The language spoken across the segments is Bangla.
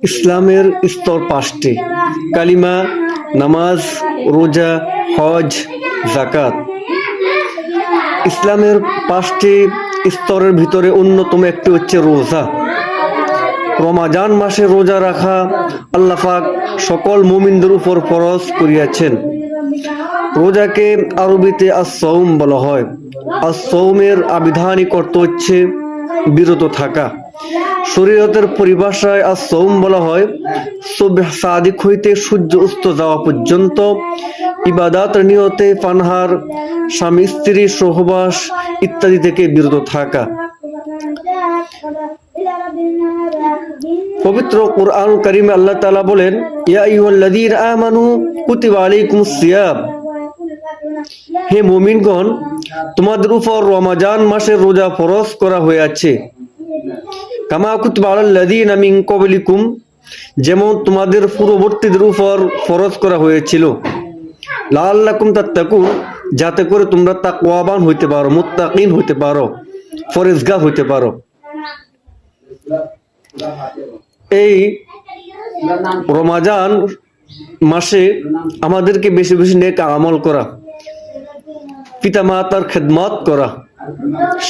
ইসলামের স্তর পাঁচটি: কালিমা, নামাজ, রোজা, হজ, যাকাত। ইসলামের পাঁচটি স্তরের ভিতরে অন্যতম একটি হচ্ছে রোজা। রমাজান মাসে রোজা রাখা আল্লাহ পাক সকল মুমিনদের উপর ফরজ করিয়াছেন। রোজাকে আরবিতে আস-সাওম বলা হয়। আস-সাওমের আবিধানিক অর্থ হচ্ছে বিরত থাকা। শরীয়তের পরিভাষায় আস-সাওম বলা হয় সুবহ সাদিক হইতে সূর্য অস্ত যাওয়া পর্যন্ত ইবাদতের নিয়তে পানাহার, স্বামী স্ত্রী সহবাস ইত্যাদি থেকে বিরত থাকা। পবিত্র কুরআন কারীমে আল্লাহ তাআলা বলেন, ইয়া আইয়ুহাল্লাযীনা আমানু কুতিবা আলাইকুমুস সিয়াম, হে মুমিনগণ, তোমাদের উপর রমাজান মাসের রোজা ফরজ করা হয়েছে। কামা কুতিবা আলাল্লাযীনা মিন ক্বাবলিকুম, যেমন তোমাদের পূর্ববর্তীদের উপর ফরজ করা হয়েছিল। লাআল্লাকুম তাত্তাকুন, যাতে করে তোমরা তাকওয়াবান হইতে পারো, মুত্তাকিন হইতে পারো, ফরেজগার হইতে পারো। এই রমাজান মাসে আমাদেরকে বেশি বেশি নেক আমল করা, পিতামাতার খেদমত করা,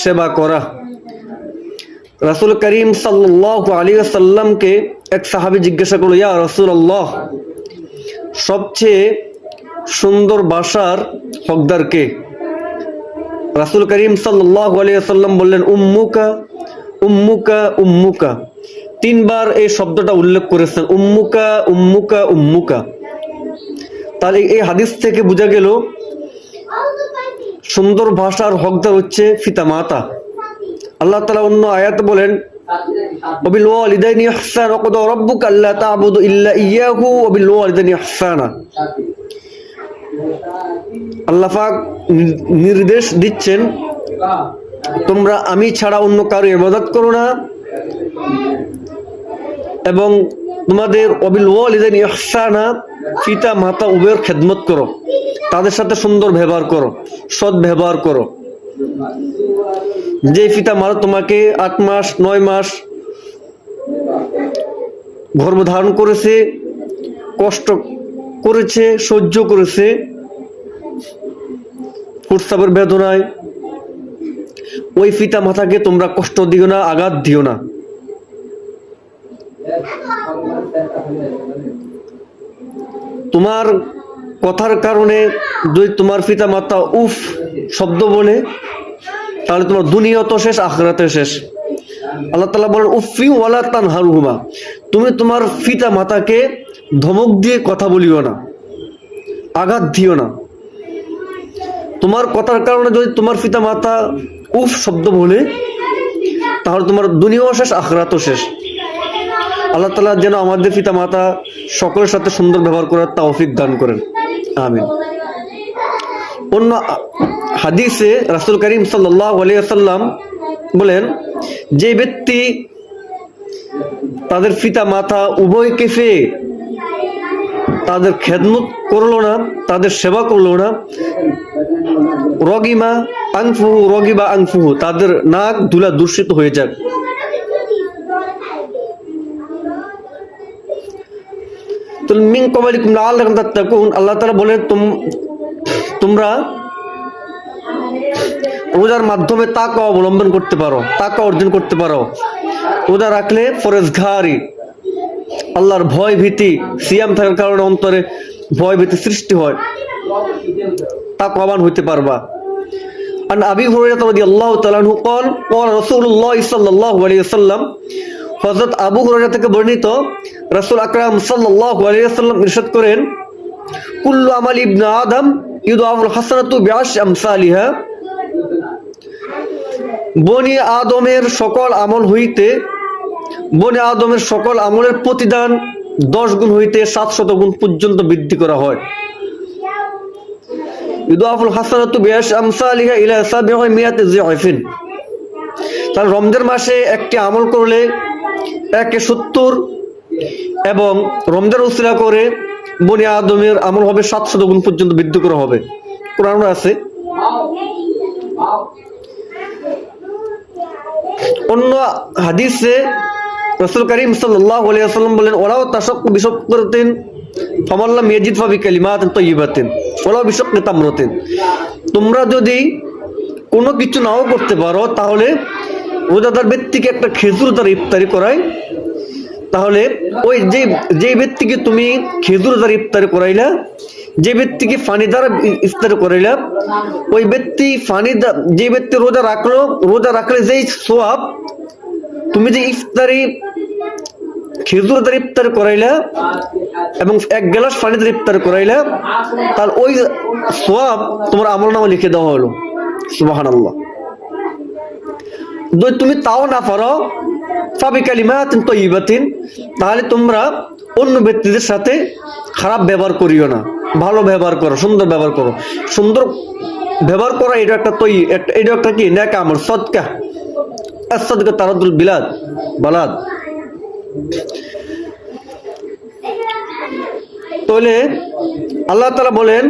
সেবা করা। রাসূল করিম সাল্লাল্লাহু আলাইহি ওয়াসাল্লামকে এক সাহাবী জিজ্ঞাসা করল, ইয়া রাসূলুল্লাহ, সবচেয়ে সুন্দর ভাষার হকদার কে? রাসূল করিম সাল্লাল্লাহু আলাইহি ওয়াসাল্লাম বললেন, উম্মুকা উম্মুকা উম্মুকা। তিনবার এই শব্দটা উল্লেখ করেছেন, উম্মুকা উম্মুকা উম্মুকা। তাহলে এই হাদিস থেকে বোঝা গেল সুন্দর ভাষার হকদার হচ্ছে পিতামাতা। আল্লাহ তাআলা অন্য আয়াতে বলেন, ওয়াবিল ওয়ালিদাইনি ইহসানা ওয়া ক্বাদা রাব্বুকা আল্লা তা'বুদু ইল্লা ইয়্যাহু ওয়া বিল ওয়ালিদাইনি ইহসানা। আল্লাহ পাক নির্দেশ দিচ্ছেন, তোমরা আমি ছাড়া অন্য কারো ইবাদত করো না, এবং তোমাদের ওয়াবিল ওয়ালিদাইনি ইহসানা, পিতা মাতা উভয়ের খেদমত করো, তাদের সাথে সুন্দর ব্যবহার করো, সৎ ব্যবহার করো। যে পিতা মাতা তোমাকে 8 মাস 9 মাস গর্ভধারণ করেছে, কষ্ট করেছে, সহ্য করেছে, প্রসবের বেদনায়, ওই পিতা মাতাকে তোমরা কষ্ট দিও না, আঘাত দিও না। তোমার কথার কারণে যদি তোমার পিতা মাতা উফ শব্দ বলে, তাহলে তোমার দুনিয়া তো শেষ, আখিরাতে শেষ। আল্লাহ তাআলা বলেন, উফি ওয়ালা তানহারহুমা, তুমি তোমার পিতা মাতাকে ধমক দিয়ে কথা বলিও না, আঘাত দিও না। তোমার কথার কারণে যদি তোমার পিতা মাতা উফ শব্দ বলে, তাহলে তোমার দুনিয়াও শেষ, আখিরাতও শেষ। আল্লাহ তাআলা যেন আমাদের পিতা মাতা সকলের সাথে সুন্দর ব্যবহার করার তৌফিক দান করেন, আমিন। অন্য হাদিসে রাসূল করিম সাল্লাল্লাহু আলাইহি ওয়াসাল্লাম বলেন, যে ব্যক্তি তাদের পিতা মাতা উভয়কে পেয়ে তাদের খেদমত করলো না, তাদের সেবা করলো না, রগিমা আনফুহু রগিবা আনফুহু, তাদের নাক ধুলা দূষিত হয়ে যাক। মিন ক্বাবলিকুম লাআল্লাকুম তাত্তাকুন, আল্লাহ তাআলা বলেন, তোমরা রোজার মাধ্যমে তাকওয়া অবলম্বন করতে পারো, তাকওয়া অর্জন করতে পারো। রোজা রাখলে পরেজগারি, আল্লাহর ভয় ভীতি, সিয়াম থাকার কারণে অন্তরে ভয় ভীতি সৃষ্টি হয়, তাকওয়াবান হইতে পারবা। আন আবি হুরায়রা রাদিয়াল্লাহু তাআলা আনহু قال قال رسول الله সাল্লাল্লাহু আলাইহি ওয়াসাল্লাম, হযরত আবু হুরায়রা থেকে বর্ণিত, রাসূল আকরাম সাল্লাল্লাহু আলাইহি ওয়াসাল্লাম ইরশাদ করেন, কুল্লু আমালি ইবনে আদম ইউদাউল হাসানাতু বিআশরি আমসালিহা, বনি আদমের সকল আমল হইতে, বনি আদমের সকল আমলের প্রতিদান 10 গুণ হইতে 700 গুণ পর্যন্ত বৃদ্ধি করা হয়। ইউদাউল হাসানাতু বিআশরি আমসালিহা ইলা 700 যিআফিন। তার রমজান মাসে একটি আমল করলে 170, এবং রমজান উসিলা করে বনি আদমের আমল হবে 700 গুণ পর্যন্ত বৃদ্ধি করা হবে। কোরআনে আছে। অন্য হাদিসে রাসূল করিম সাল্লাল্লাহু আলাইহি ওয়াসাল্লাম বলেন, ওয়ালাউ তাশাক্কু বিশাক্কাতিন ফামান লাম ইয়াজিদ ফা বিকালিমাতিন তাইয়্যিবাতিন ওয়ালাউ বিশাক্কি তামরাতিন। তোমরা যদি কোনো কিছু নাও করতে পারো, তাহলে রোজাদার ব্যক্তিকে একটা খেজুর দ্বারা ইফতারি করায়, তাহলে ওই যে ব্যক্তিকে তুমি খেজুর দ্বারা ইফতারি করাইলা, যে ব্যক্তিকে ফানি দ্বারা ইফতারি করাইলা, ওই ব্যক্তি যে ব্যক্তি রোজা রাখলে যেই সওয়াব, তুমি যে ইফতারি খেজুর দ্বারা ইফতারি করাইলা এবং এক গ্লাস পানি দ্বারা ইফতারি করাইলা, তার ওই সওয়াব তোমার আমলনামায় লিখে দেওয়া হলো। সুবহানাল্লাহ। যদি তুমি তাও না পারো, ফাবিকালিমাতিন তাইয়্যিবাতিন, তাহলে তোমরা অন্য ব্যক্তিদের সাথে খারাপ ব্যবহার করিও না, ভালো ব্যবহার করো, সুন্দর ব্যবহার করো। সুন্দর ব্যবহার করা এটা একটা কি নেক আমল, সদকা। as-sadqa তারাদুল Balad. তাহলে আল্লাহ তাআলা বলেন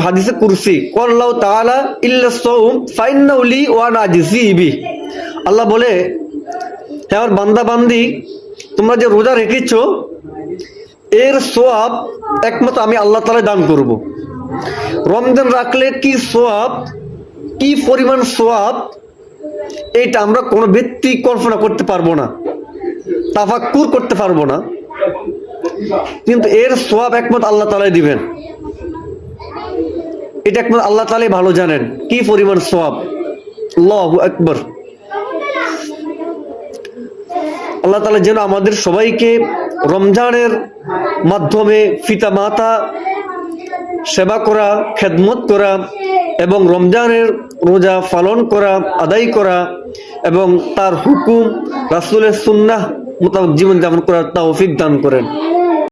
হাদিসে কুরসি, আল্লাহ তাআলা ইল্লা সাওম ফাইন্নাহু লি ওয়া আনা আজজি বি। আল্লাহ বলে, হে আমার বান্দা বান্দি, তোমরা যে রোজা রেখেছো এর সওয়াব একমাত্র আমি আল্লাহ তাআলা দান করব। রমজান রাখলে কি সওয়াব, কি পরিমাণ সওয়াব, এটা আমরা কোনো ব্যক্তি কল্পনা করতে পারবো না, তাফাক্কুর করতে পারবো না, কিন্তু এর সওয়াব একমাত্র আল্লাহ তাআলাই দিবেন। এটা একমাত্র আল্লাহ তাআলাই ভালো জানেন কি পরিমাণ সওয়াব। আল্লাহু আকবার। আল্লাহ তাআলা যেন আমাদের সবাইকে রমজানের মাধ্যমে পিতা মাতা সেবা করা, খেদমত করা এবং রমজানের রোজা পালন করা, আদায় করা এবং তার হুকুম রাসূলের সুন্নাহ মোতাবেক জীবন যাপন করার তৌফিক দান করেন।